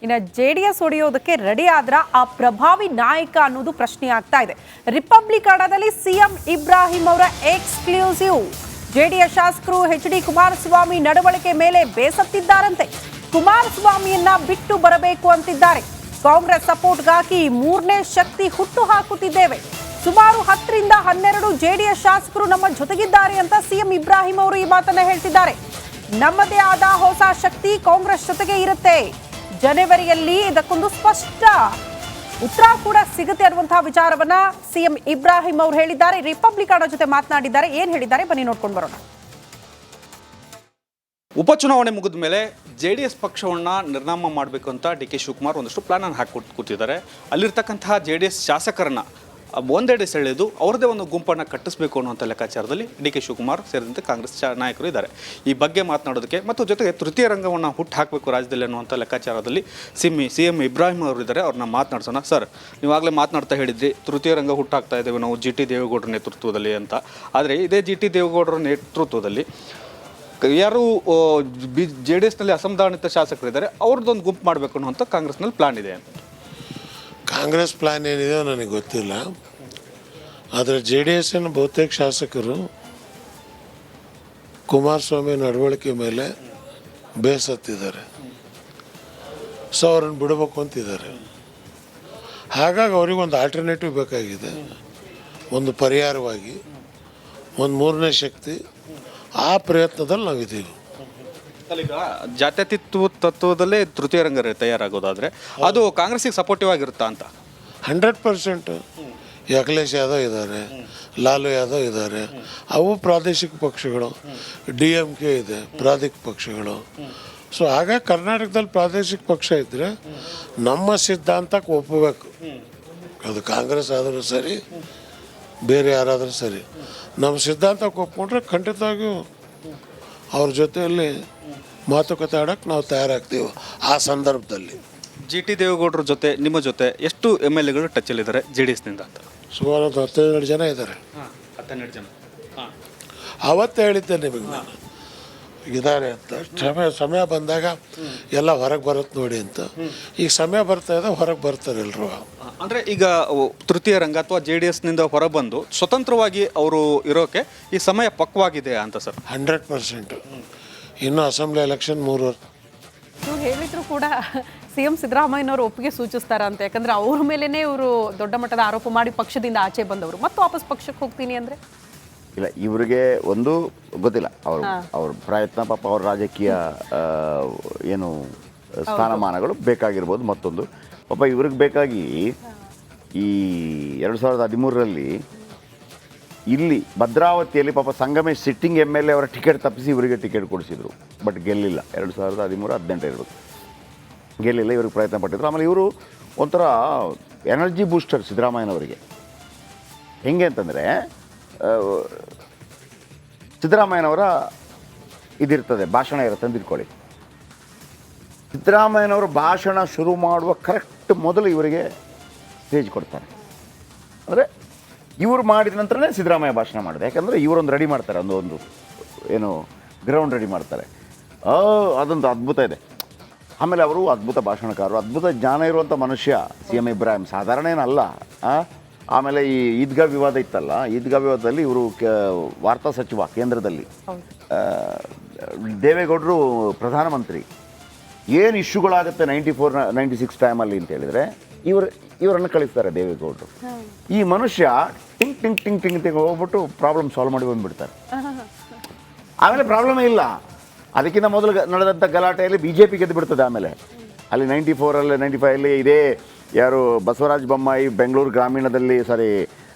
ಇನ್ನು JDS ಹೊಡೆಯೋದಕ್ಕೆ ready ಆದ್ರ ಆ ಪ್ರಭಾವಿ ನಾಯಕ ಅನ್ನೋದು ಪ್ರಶ್ನೆ ಆಗ್ತಾ ಇದೆ. ರಿಪಬ್ಲಿಕ್ ಕನ್ನಡದಲ್ಲಿ ಸಿಎಂ ಇಬ್ರಾಹಿಂ ಅವರ ಎಕ್ಸ್ಕ್ಲೂಸಿವ್. JDS ಶಾಸಕರು HD ಕುಮಾರಸ್ವಾಮಿ ನಡವಳಿಕೆ ಮೇಲೆ ಬೇಸತ್ತಿದ್ದಾರಂತೆ. ಕುಮಾರಸ್ವಾಮಿಯನ್ನ ಬಿಟ್ಟು ಬರಬೇಕು ಅಂತಿದ್ದಾರೆ. ಕಾಂಗ್ರೆಸ್ ಸಪೋರ್ಟ್ಗಾಗಿ ಮೂರನೇ ಶಕ್ತಿ ಹುಟ್ಟು ಹಾಕುತ್ತಿದ್ದೇವೆ. ಸುಮಾರು 10 ರಿಂದ 12 JDS ಶಾಸಕರು ನಮ್ಮ ಜೊತೆಗಿದ್ದಾರೆ ಅಂತ ಸಿಎಂ ಇಬ್ರಾಹಿಂ ಅವರು ಈ ಮಾತನ್ನ ಹೇಳ್ತಿದ್ದಾರೆ. ನಮ್ಮದೇ ಆದ ಹೊಸ ಶಕ್ತಿ ಕಾಂಗ್ರೆಸ್ ಜೊತೆಗೆ ಇರುತ್ತೆ. ಜನವರಿಯಲ್ಲಿ ಇದಕ್ಕೊಂದು ಸ್ಪಷ್ಟ ಉತ್ತರ ಕೂಡ ಸಿಗುತ್ತೆ ಅನ್ನುವಂತಹ ವಿಚಾರವನ್ನ ಸಿಎಂ ಇಬ್ರಾಹಿಂ ಅವರು ಹೇಳಿದ್ದಾರೆ. ರಿಪಬ್ಲಿಕ್ ಕನ್ನಡ ಜೊತೆ ಮಾತನಾಡಿದ್ದಾರೆ. ಏನ್ ಹೇಳಿದ್ದಾರೆ ಬನ್ನಿ ನೋಡ್ಕೊಂಡು ಬರೋಣ. ಉಪಚುನಾವಣೆ ಮುಗಿದ ಮೇಲೆ JDS ಪಕ್ಷವನ್ನು ನಿರ್ನಾಮ ಮಾಡಬೇಕು ಅಂತ DK ಶಿವಕುಮಾರ್ ಒಂದಷ್ಟು ಪ್ಲಾನ್ ಅನ್ನು ಹಾಕಿ ಕೂತಿದ್ದಾರೆ. ಅಲ್ಲಿರ್ತಕ್ಕಂತಹ JDS ಶಾಸಕರನ್ನ ಒಂದೆಡೆ ಸೆಳೆದು ಅವರದೇ ಒಂದು ಗುಂಪನ್ನು ಕಟ್ಟಿಸಬೇಕು ಅನ್ನುವಂಥ ಲೆಕ್ಕಾಚಾರದಲ್ಲಿ DK ಶಿವಕುಮಾರ್ ಸೇರಿದಂತೆ ಕಾಂಗ್ರೆಸ್ ನಾಯಕರು ಇದ್ದಾರೆ. ಈ ಬಗ್ಗೆ ಮಾತನಾಡೋದಕ್ಕೆ ಮತ್ತು ಜೊತೆಗೆ ತೃತೀಯ ರಂಗವನ್ನು ಹುಟ್ಟು ಹಾಕಬೇಕು ರಾಜ್ಯದಲ್ಲಿ ಅನ್ನುವಂಥ ಲೆಕ್ಕಾಚಾರದಲ್ಲಿ ಸಿಎಂ ಇಬ್ರಾಹಿಂ ಅವರು ಇದ್ದಾರೆ. ಅವ್ರನ್ನ ಮಾತನಾಡ್ಸೋಣ. ಸರ್, ನೀವಾಗಲೇ ಮಾತನಾಡ್ತಾ ಹೇಳಿದ್ರಿ ತೃತೀಯ ರಂಗ ಹುಟ್ಟಾಕ್ತಾ ಇದ್ದೇವೆ ನಾವು GT ದೇವೇಗೌಡರ ನೇತೃತ್ವದಲ್ಲಿ ಅಂತ. ಆದರೆ ಇದೇ GT ದೇವೇಗೌಡರ ನೇತೃತ್ವದಲ್ಲಿ ಯಾರು JDSನಲ್ಲಿ ಅಸಮಾಧಾನಿತ ಶಾಸಕರಿದ್ದಾರೆ ಅವ್ರದ್ದೊಂದು ಗುಂಪು ಮಾಡಬೇಕು ಅನ್ನುವಂಥ ಕಾಂಗ್ರೆಸ್ನಲ್ಲಿ ಪ್ಲಾನ್ ಇದೆ ಅಂತ. ಕಾಂಗ್ರೆಸ್ ಪ್ಲಾನ್ ಏನಿದೆ ನನಗೆ ಗೊತ್ತಿಲ್ಲ. ಆದರೆ JDSನ ಬಹುತೇಕ ಶಾಸಕರು ಕುಮಾರಸ್ವಾಮಿ ನಡವಳಿಕೆ ಮೇಲೆ ಬೇಸತ್ತಿದ್ದಾರೆ. ಸೊ ಅವ್ರನ್ನ ಬಿಡಬೇಕು ಅಂತಿದ್ದಾರೆ. ಹಾಗಾಗಿ ಅವ್ರಿಗೊಂದು ಆಲ್ಟರ್ನೇಟಿವ್ ಬೇಕಾಗಿದೆ, ಒಂದು ಪರಿಹಾರವಾಗಿ ಒಂದು ಮೂರನೇ ಶಕ್ತಿ. ಆ ಪ್ರಯತ್ನದಲ್ಲಿ ನಾವಿದ್ದೀವಿ. ಈಗ ಜಾತ್ಯತೀತ ತತ್ವದಲ್ಲೇ ತೃತೀಯ ರಂಗ ತಯಾರಾಗೋದಾದರೆ ಅದು ಕಾಂಗ್ರೆಸ್ಸಿಗೆ ಸಪೋರ್ಟಿವ್ ಆಗಿರುತ್ತಾ ಅಂತ? 100%. ಅಖಿಲೇಶ್ ಯಾದವ್ ಇದ್ದಾರೆ, ಲಾಲು ಯಾದವ್ ಇದ್ದಾರೆ, ಅವು ಪ್ರಾದೇಶಿಕ ಪಕ್ಷಗಳು. DMK ಇದೆ, ಪ್ರಾದೇಶಿಕ ಪಕ್ಷಗಳು. ಸೊ ಹಾಗಾಗಿ ಕರ್ನಾಟಕದಲ್ಲಿ ಪ್ರಾದೇಶಿಕ ಪಕ್ಷ ಇದ್ದರೆ ನಮ್ಮ ಸಿದ್ಧಾಂತಕ್ಕೆ ಒಪ್ಪಬೇಕು. ಅದು ಕಾಂಗ್ರೆಸ್ ಆದರೂ ಸರಿ, ಬೇರೆ ಯಾರಾದರೂ ಸರಿ, ನಮ್ಮ ಸಿದ್ಧಾಂತಕ್ಕೆ ಒಪ್ಕೊಂಡ್ರೆ ಖಂಡಿತವಾಗಿಯೂ ಅವ್ರ ಜೊತೆಯಲ್ಲಿ ಮಾತುಕತೆ ಆಡೋಕ್ಕೆ ನಾವು ತಯಾರಾಗ್ತೀವಿ. ಆ ಸಂದರ್ಭದಲ್ಲಿ GT ದೇವೇಗೌಡರ ಜೊತೆ ನಿಮ್ಮ ಜೊತೆ ಎಷ್ಟು MLAಗಳು ಟಚ್ಚಲ್ಲಿದ್ದಾರೆ JDSನಿಂದ ಅಂತ? ಸುಮಾರು 12 ಜನ ಇದ್ದಾರೆ. 12 ಜನ ಅವತ್ತೇ ಹೇಳಿದ್ದೆ ನಿಮಗೆ ನಾನು ಇದ್ದಾರೆ ಅಂತ. ಸಮಯ ಬಂದಾಗ ಎಲ್ಲ ಹೊರಗೆ ಬರುತ್ತೆ ನೋಡಿ ಅಂತ. ಈಗ ಸಮಯ ಬರ್ತಾ ಇದೆ, ಹೊರಗೆ ಬರ್ತಾರೆ ಎಲ್ಲರೂ. ಅಂದರೆ ಈಗ ತೃತೀಯ ರಂಗ ಅಥವಾ JDSನಿಂದ ಹೊರಬಂದು ಸ್ವತಂತ್ರವಾಗಿ ಅವರು ಇರೋಕೆ ಈ ಸಮಯ ಪಕ್ವಾಗಿದೆ ಅಂತ ಸರ್? 100%. ಇನ್ನು ಅಸೆಂಬ್ಲಿ ಎಲೆಕ್ಷನ್ 3 ವರ್ಷ. ಇವ್ರು ಹೇಳಿದ್ರು ಕೂಡ ಸಿಎಂ ಸಿದ್ದರಾಮಯ್ಯನವರು ಒಪ್ಪಿಗೆ ಸೂಚಿಸ್ತಾರ ಅಂತ. ಯಾಕಂದ್ರೆ ಅವ್ರ ಮೇಲೇನೆ ಇವರು ದೊಡ್ಡ ಮಟ್ಟದ ಆರೋಪ ಮಾಡಿ ಪಕ್ಷದಿಂದ ಆಚೆ ಬಂದವರು ಮತ್ತೆ ವಾಪಸ್ ಪಕ್ಷಕ್ಕೆ ಹೋಗ್ತೀನಿ ಅಂದ್ರೆ ಇಲ್ಲ, ಇವರಿಗೆ ಒಂದು ಗೊತ್ತಿಲ್ಲ. ಅವ್ರ ಪ್ರಯತ್ನ, ಪಾಪ ಅವ್ರ ರಾಜಕೀಯ ಏನು ಸ್ಥಾನಮಾನಗಳು ಬೇಕಾಗಿರ್ಬೋದು. ಮತ್ತೊಂದು ಪಾಪ ಇವ್ರಿಗೆ ಬೇಕಾಗಿ ಈ 2013ರಲ್ಲಿ ಇಲ್ಲಿ ಭದ್ರಾವತಿಯಲ್ಲಿ ಪಾಪ ಸಂಗಮೇಶ್ ಸಿಟ್ಟಿಂಗ್ MLA ಅವರ ಟಿಕೆಟ್ ತಪ್ಪಿಸಿ ಇವರಿಗೆ ಟಿಕೆಟ್ ಕೊಡಿಸಿದ್ರು. ಬಟ್ ಗೆಲ್ಲಿಲ್ಲ. 2013-18 ಇರಬೇಕು, ಗೆಲ್ಲಿಲ್ಲ. ಇವ್ರಿಗೆ ಪ್ರಯತ್ನ ಪಟ್ಟಿದ್ರು. ಆಮೇಲೆ ಇವರು ಒಂಥರ ಎನರ್ಜಿ ಬೂಸ್ಟರ್ ಸಿದ್ದರಾಮಯ್ಯನವರಿಗೆ. ಹೆಂಗೆ ಅಂತಂದರೆ ಸಿದ್ದರಾಮಯ್ಯನವರ ಇದಿರ್ತದೆ, ಭಾಷಣ ಇರುತ್ತೆ ಅಂತ ಇಟ್ಕೊಳ್ಳಿ. ಸಿದ್ದರಾಮಯ್ಯನವರು ಭಾಷಣ ಶುರು ಮಾಡುವ ಕರೆಕ್ಟ್ ಮೊದಲು ಇವರಿಗೆ ಸ್ಟೇಜ್ ಕೊಡ್ತಾರೆ. ಅಂದರೆ ಇವರು ಮಾಡಿದ ನಂತರನೇ ಸಿದ್ದರಾಮಯ್ಯ ಭಾಷಣ ಮಾಡಿದೆ. ಯಾಕಂದರೆ ಇವರೊಂದು ರೆಡಿ ಮಾಡ್ತಾರೆ, ಒಂದು ಏನು ಗ್ರೌಂಡ್ ರೆಡಿ ಮಾಡ್ತಾರೆ. ಅದೊಂದು ಅದ್ಭುತ ಇದೆ. ಆಮೇಲೆ ಅವರು ಅದ್ಭುತ ಭಾಷಣಕಾರರು, ಅದ್ಭುತ ಜ್ಞಾನ ಇರುವಂಥ ಮನುಷ್ಯ ಸಿಎಂ ಇಬ್ರಾಹಿಂ. ಸಾಧಾರಣ ಏನಲ್ಲ. ಆಮೇಲೆ ಈ ಈದ್ಗಾ ವಿವಾದ ಇತ್ತಲ್ಲ, ಈದ್ಗಾ ವಿವಾದದಲ್ಲಿ ಇವರು ವಾರ್ತಾ ಸಚಿವ ಕೇಂದ್ರದಲ್ಲಿ, ದೇವೇಗೌಡರು ಪ್ರಧಾನಮಂತ್ರಿ. ಏನು ಇಶ್ಯೂಗಳಾಗುತ್ತೆ 94-96 ಟೈಮಲ್ಲಿ ಅಂತ ಹೇಳಿದರೆ ಇವರನ್ನು ಕಳಿಸ್ತಾರೆ ದೇವೇಗೌಡರು. ಈ ಮನುಷ್ಯ ಟಿಂಗ್ ಟಿಂಗ್ ಟಿಂಗ್ ಟಿಂಗ್ ಟಿಂಗ್ ಹೋಗ್ಬಿಟ್ಟು ಪ್ರಾಬ್ಲಮ್ ಸಾಲ್ವ್ ಮಾಡಿ ಬಂದುಬಿಡ್ತಾರೆ. ಆಮೇಲೆ ಪ್ರಾಬ್ಲಮೇ ಇಲ್ಲ. ಅದಕ್ಕಿಂತ ಮೊದಲು ನಡೆದಂಥ ಗಲಾಟೆಯಲ್ಲಿ BJP ಗೆದ್ದು ಬಿಡ್ತದೆ. ಆಮೇಲೆ ಅಲ್ಲಿ 94 95 ಇದೇ ಯಾರು ಬಸವರಾಜ ಬೊಮ್ಮಾಯಿ ಬೆಂಗಳೂರು ಗ್ರಾಮೀಣದಲ್ಲಿ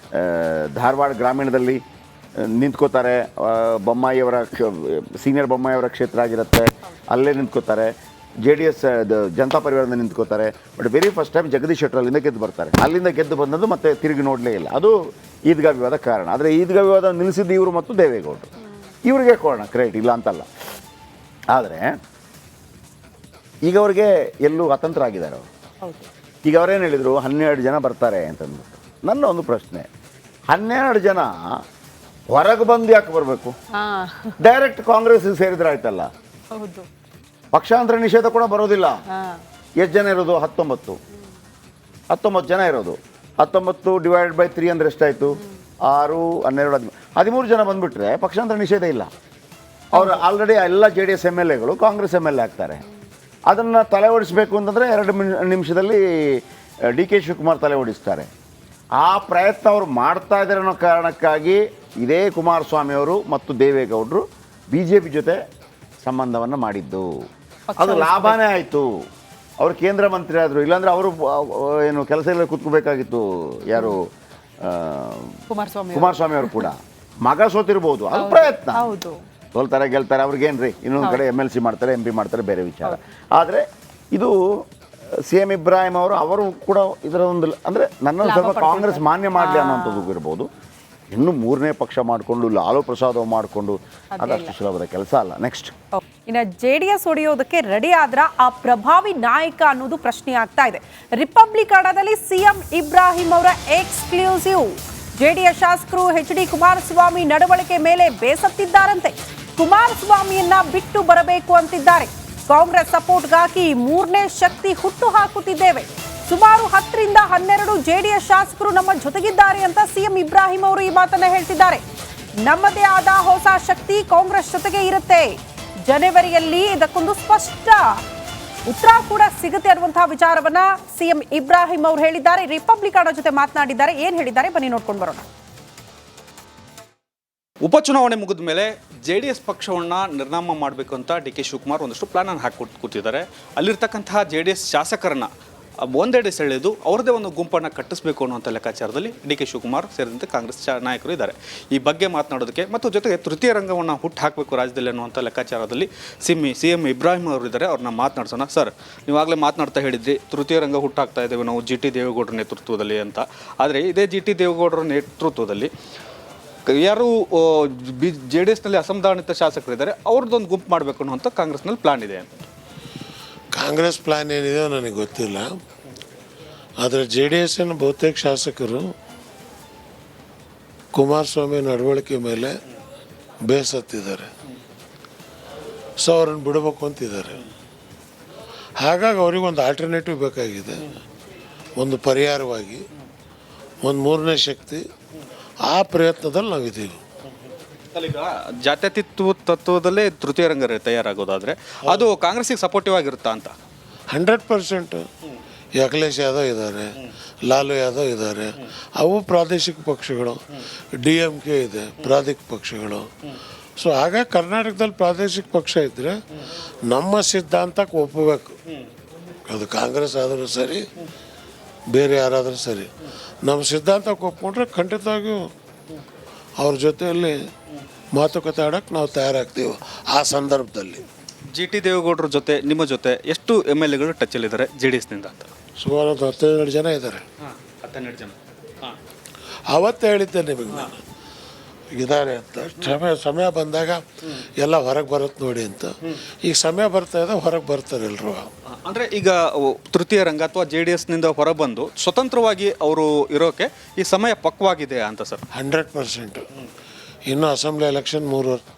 ಧಾರವಾಡ ಗ್ರಾಮೀಣದಲ್ಲಿ ನಿಂತ್ಕೋತಾರೆ. ಬೊಮ್ಮಾಯಿಯವರ ಸೀನಿಯರ್ ಬೊಮ್ಮಾಯಿಯವರ ಕ್ಷೇತ್ರ ಆಗಿರುತ್ತೆ, ಅಲ್ಲೇ ನಿಂತ್ಕೋತಾರೆ. JDS ಜನತಾ ಪರಿವಾರದಿಂದ ನಿಂತ್ಕೋತಾರೆ. But very first time Jagadish Shettar ಅಲ್ಲಿಂದ ಗೆದ್ದು ಬರ್ತಾರೆ. ಅಲ್ಲಿಂದ ಗೆದ್ದು ಬಂದದ್ದು ಮತ್ತೆ ತಿರುಗಿ ನೋಡಲೇ ಇಲ್ಲ. ಅದು ಈದ್ಗಾ ವಿವಾದ ಕಾರಣ. ಆದರೆ ಈದ್ಗಾ ವಿವಾದ ನಿಲ್ಲಿಸಿದ್ದು ಇವರು ಮತ್ತು ದೇವೇಗೌಡರು. ಇವರಿಗೆ ಕೊಡೋಣ ಕ್ರೆಡಿಟ್, ಇಲ್ಲ ಅಂತಲ್ಲ. ಆದರೆ ಈಗ ಅವ್ರಿಗೆ ಎಲ್ಲೂ ಅತಂತ್ರ ಆಗಿದ್ದಾರೆ ಅವರು. ಈಗ ಅವರೇನು ಹೇಳಿದರು, 12 ಜನ ಬರ್ತಾರೆ ಅಂತಂದ್ಬಿಟ್ಟು. ನನ್ನ ಒಂದು ಪ್ರಶ್ನೆ, 12 ಜನ ಹೊರಗೆ ಬಂದು ಯಾಕೆ ಬರಬೇಕು? ಡೈರೆಕ್ಟ್ ಕಾಂಗ್ರೆಸ್ ಸೇರಿದ್ರೆ ಆಯ್ತಲ್ಲ. ಹೌದು, ಪಕ್ಷಾಂತರ ನಿಷೇಧ ಕೂಡ ಬರೋದಿಲ್ಲ. ಎಷ್ಟು ಜನ ಇರೋದು? 19 ಜನ ಇರೋದು. 19 ಡಿವೈಡೆಡ್ ಬೈ 3 ಅಂದರೆ ಎಷ್ಟಾಯಿತು? 6, 12, 13 ಜನ ಬಂದುಬಿಟ್ರೆ ಪಕ್ಷಾಂತರ ನಿಷೇಧ ಇಲ್ಲ. ಅವರು ಆಲ್ರೆಡಿ ಎಲ್ಲ JDS MLAಗಳು ಕಾಂಗ್ರೆಸ್ MLA ಆಗ್ತಾರೆ. ಅದನ್ನು ತಲೆ ಓಡಿಸಬೇಕು ಅಂತಂದರೆ 2 ನಿಮಿಷದಲ್ಲಿ DK ಶಿವಕುಮಾರ್ ತಲೆ ಓಡಿಸ್ತಾರೆ. ಆ ಪ್ರಯತ್ನ ಅವರು ಮಾಡ್ತಾ ಇದ್ದಾರೆ ಅನ್ನೋ ಕಾರಣಕ್ಕಾಗಿ ಇದೇ ಕುಮಾರಸ್ವಾಮಿ ಅವರು ಮತ್ತು ದೇವೇಗೌಡರು BJP ಜೊತೆ ಸಂಬಂಧವನ್ನು ಮಾಡಿದ್ದು. ಅದು ಲಾಭನೇ ಆಯಿತು. ಅವರು ಕೇಂದ್ರ ಮಂತ್ರಿ ಆದರು. ಇಲ್ಲಾಂದರೆ ಅವರು ಏನು ಕೆಲಸ ಇಲ್ಲ ಕೂತ್ಕೋಬೇಕಾಗಿತ್ತು. ಯಾರು? ಕುಮಾರಸ್ವಾಮಿ ಅವರು ಕೂಡ ಮಗ ಸೋತಿರ್ಬೋದು. ಅದು ಪ್ರಯತ್ನ. ಸೋಲ್ತಾರೆ ಗೆಲ್ತಾರೆ ಅವ್ರಿಗೇನ್ರಿ, ಇನ್ನೊಂದು ಕಡೆ MLC ಮಾಡ್ತಾರೆ, MP ಮಾಡ್ತಾರೆ, ಬೇರೆ ವಿಚಾರ. ಆದರೆ ಇದು CM ಇಬ್ರಾಹಿಂ ಅವರು ಕೂಡ ಇದರ ಒಂದು ಅಂದರೆ ನನ್ನನ್ನು ಸ್ವಲ್ಪ ಕಾಂಗ್ರೆಸ್ ಮಾನ್ಯ ಮಾಡಲಿ ಅನ್ನೋಂಥದ್ದು ಇರ್ಬೋದು. ಇನ್ನು 3ನೇ ಪಕ್ಷ ಮಾಡಿಕೊಂಡು ಲಾಲು ಪ್ರಸಾದ್ ಮಾಡಿಕೊಂಡು ಅದಷ್ಟು ಸುಲಭದ ಕೆಲಸ ಅಲ್ಲ. ನೆಕ್ಸ್ಟ್, ಇನ್ನು JDS ಹೊಡೆಯೋದಕ್ಕೆ ರೆಡಿ ಆದ್ರ ಆ ಪ್ರಭಾವಿ ನಾಯಕ ಅನ್ನೋದು ಪ್ರಶ್ನೆ ಆಗ್ತಾ ಇದೆ. ರಿಪಬ್ಲಿಕನದಲ್ಲಿ CM ಇಬ್ರಾಹಿಂ ಅವರ ಎಕ್ಸ್ಕ್ಲೂಸಿವ್. JDS ಶಾಸಕರು HD ಕುಮಾರಸ್ವಾಮಿ ನಡವಳಿಕೆ ಮೇಲೆ ಬೇಸತ್ತಿದ್ದಾರಂತೆ. ಕುಮಾರಸ್ವಾಮಿಯನ್ನ ಬಿಟ್ಟು ಬರಬೇಕು ಅಂತಿದ್ದಾರೆ. ಕಾಂಗ್ರೆಸ್ ಸಪೋರ್ಟ್ಗಾಗಿ 3ನೇ ಶಕ್ತಿ ಹುಟ್ಟು ಹಾಕುತ್ತಿದ್ದೇವೆ. ಸುಮಾರು 10 ರಿಂದ 12 JDS ಶಾಸಕರು ನಮ್ಮ ಜೊತೆಗಿದ್ದಾರೆ ಅಂತ CM ಇಬ್ರಾಹಿಂ ಅವರು ಈ ಮಾತನ್ನ ಹೇಳ್ತಿದ್ದಾರೆ. ನಮ್ಮದೇ ಆದ ಹೊಸ ಶಕ್ತಿ ಕಾಂಗ್ರೆಸ್ ಜೊತೆಗೆ ಇರುತ್ತೆ. ಜನವರಿಯಲ್ಲಿ ಇದಕ್ಕೊಂದು ಸ್ಪಷ್ಟ ಉತ್ತರ ಕೂಡ ಸಿಗುತ್ತೆ ಅನ್ನುವಂತಹ ವಿಚಾರವನ್ನ CM ಇಬ್ರಾಹಿಂ ಅವರು ಹೇಳಿದ್ದಾರೆ. ರಿಪಬ್ಲಿಕನ್ ಜೊತೆ ಮಾತನಾಡಿದ್ದಾರೆ. ಏನ್ ಹೇಳಿದ್ದಾರೆ ಬನ್ನಿ ನೋಡ್ಕೊಂಡು ಬರೋಣ. ಉಪಚುನಾವಣೆ ಮುಗಿದ ಮೇಲೆ JDS ಪಕ್ಷವನ್ನು ನಿರ್ನಾಮ ಮಾಡಬೇಕು ಅಂತ DK ಶಿವಕುಮಾರ್ ಒಂದಷ್ಟು ಪ್ಲಾನನ್ನು ಹಾಕಿ ಕೂತಿದ್ದಾರೆ. ಅಲ್ಲಿರ್ತಕ್ಕಂತಹ JDS ಶಾಸಕರನ್ನ ಒಂದೆಡೆ ಸೆಳೆದು ಅವ್ರದ್ದೇ ಒಂದು ಗುಂಪನ್ನು ಕಟ್ಟಿಸಬೇಕು ಅನ್ನುವಂಥ ಲೆಕ್ಕಾಚಾರದಲ್ಲಿ DK ಶಿವಕುಮಾರ್ ಸೇರಿದಂತೆ ಕಾಂಗ್ರೆಸ್ ನಾಯಕರು ಇದ್ದಾರೆ. ಈ ಬಗ್ಗೆ ಮಾತನಾಡೋದಕ್ಕೆ ಮತ್ತು ಜೊತೆಗೆ ತೃತೀಯ ರಂಗವನ್ನು ಹುಟ್ಟು ಹಾಕಬೇಕು ರಾಜ್ಯದಲ್ಲಿ ಅನ್ನುವಂಥ ಲೆಕ್ಕಾಚಾರದಲ್ಲಿ CM ಇಬ್ರಾಹಿಂ ಅವರು ಇದ್ದಾರೆ. ಅವ್ರನ್ನ ಮಾತನಾಡ್ಸೋಣ. ಸರ್, ನೀವಾಗಲೇ ಮಾತನಾಡ್ತಾ ಹೇಳಿದ್ರಿ ತೃತೀಯ ರಂಗ ಹುಟ್ಟಾಕ್ತಾ ಇದ್ದೇವೆ ನಾವು GT ದೇವೇಗೌಡರ ನೇತೃತ್ವದಲ್ಲಿ ಅಂತ. ಆದರೆ ಇದೇ GT ದೇವೇಗೌಡರ ನೇತೃತ್ವದಲ್ಲಿ ಯಾರು JDSನಲ್ಲಿ ಅಸಮಾಧಾನಿತ ಶಾಸಕರಿದ್ದಾರೆ ಅವ್ರದ್ದೊಂದು ಗುಂಪು ಮಾಡಬೇಕು ಅನ್ನುವಂಥ ಕಾಂಗ್ರೆಸ್ನಲ್ಲಿ ಪ್ಲಾನ್ ಇದೆ ಅಂತ. ಕಾಂಗ್ರೆಸ್ ಪ್ಲಾನ್ ಏನಿದೆ ನನಗೆ ಗೊತ್ತಿಲ್ಲ. ಆದರೆ JDSನ ಬಹುತೇಕ ಶಾಸಕರು ಕುಮಾರಸ್ವಾಮಿ ನಡವಳಿಕೆ ಮೇಲೆ ಬೇಸತ್ತಿದ್ದಾರೆ. ಸೊ ಅವ್ರನ್ನ ಬಿಡಬೇಕು ಅಂತಿದ್ದಾರೆ. ಹಾಗಾಗಿ ಅವ್ರಿಗೊಂದು ಆಲ್ಟರ್ನೇಟಿವ್ ಬೇಕಾಗಿದೆ, ಒಂದು ಪರಿಹಾರವಾಗಿ ಒಂದು 3ನೇ ಶಕ್ತಿ. ಆ ಪ್ರಯತ್ನದಲ್ಲಿ ನಾವಿದ್ದೀವಿ. ಈಗ ಜಾತ್ಯತೀತ ತತ್ವದಲ್ಲೇ ತೃತೀಯ ರಂಗ ತಯಾರಾಗೋದಾದರೆ ಅದು ಕಾಂಗ್ರೆಸ್ಸಿಗೆ ಸಪೋರ್ಟಿವ್ ಆಗಿರುತ್ತಾ ಅಂತ? 100%. ಅಖಿಲೇಶ್ ಯಾದವ್ ಇದ್ದಾರೆ, ಲಾಲು ಯಾದವ್ ಇದ್ದಾರೆ, ಅವು ಪ್ರಾದೇಶಿಕ ಪಕ್ಷಗಳು. DMK ಇದೆ, ಪ್ರಾದೇಶಿಕ ಪಕ್ಷಗಳು. ಸೊ ಹಾಗಾಗಿ ಕರ್ನಾಟಕದಲ್ಲಿ ಪ್ರಾದೇಶಿಕ ಪಕ್ಷ ಇದ್ದರೆ ನಮ್ಮ ಸಿದ್ಧಾಂತಕ್ಕೆ ಒಪ್ಪಬೇಕು. ಅದು ಕಾಂಗ್ರೆಸ್ ಆದರೂ ಸರಿ, ಬೇರೆ ಯಾರಾದರೂ ಸರಿ, ನಮ್ಮ ಸಿದ್ಧಾಂತಕ್ಕೆ ಒಪ್ಕೊಂಡ್ರೆ ಖಂಡಿತವಾಗಿಯೂ ಅವ್ರ ಜೊತೆಯಲ್ಲಿ ಮಾತುಕತೆ ಆಡೋಕ್ಕೆ ನಾವು ತಯಾರಾಗ್ತೀವಿ. ಆ ಸಂದರ್ಭದಲ್ಲಿ GT ದೇವೇಗೌಡರ ಜೊತೆ ನಿಮ್ಮ ಜೊತೆ ಎಷ್ಟು MLAಗಳು ಟಚ್ಚಲ್ಲಿದ್ದಾರೆ JDSನಿಂದ ಅಂತ? ಸುಮಾರು 12 ಜನ ಇದ್ದಾರೆ. 12 ಜನ. ಆವತ್ತೇ ಹೇಳಿದ್ದೆ ನಿಮಗೆ ನಾನು ಇದ್ದಾರೆ ಅಂತ. ಸಮಯ ಬಂದಾಗ ಎಲ್ಲ ಹೊರಗೆ ಬರುತ್ತೆ ನೋಡಿ ಅಂತ. ಈಗ ಸಮಯ ಬರ್ತಾ ಇದೆ, ಹೊರಗೆ ಬರ್ತಾರೆ ಎಲ್ಲರೂ. ಅಂದರೆ ಈಗ ತೃತೀಯ ರಂಗ ಅಥವಾ JDSನಿಂದ ಹೊರಬಂದು ಸ್ವತಂತ್ರವಾಗಿ ಅವರು ಇರೋಕೆ ಈ ಸಮಯ ಪಕ್ವಾಗಿದೆ ಅಂತ ಸರ್? 100%. ಇನ್ನು ಅಸೆಂಬ್ಲಿ ಎಲೆಕ್ಷನ್ 3 ವರ್ಷ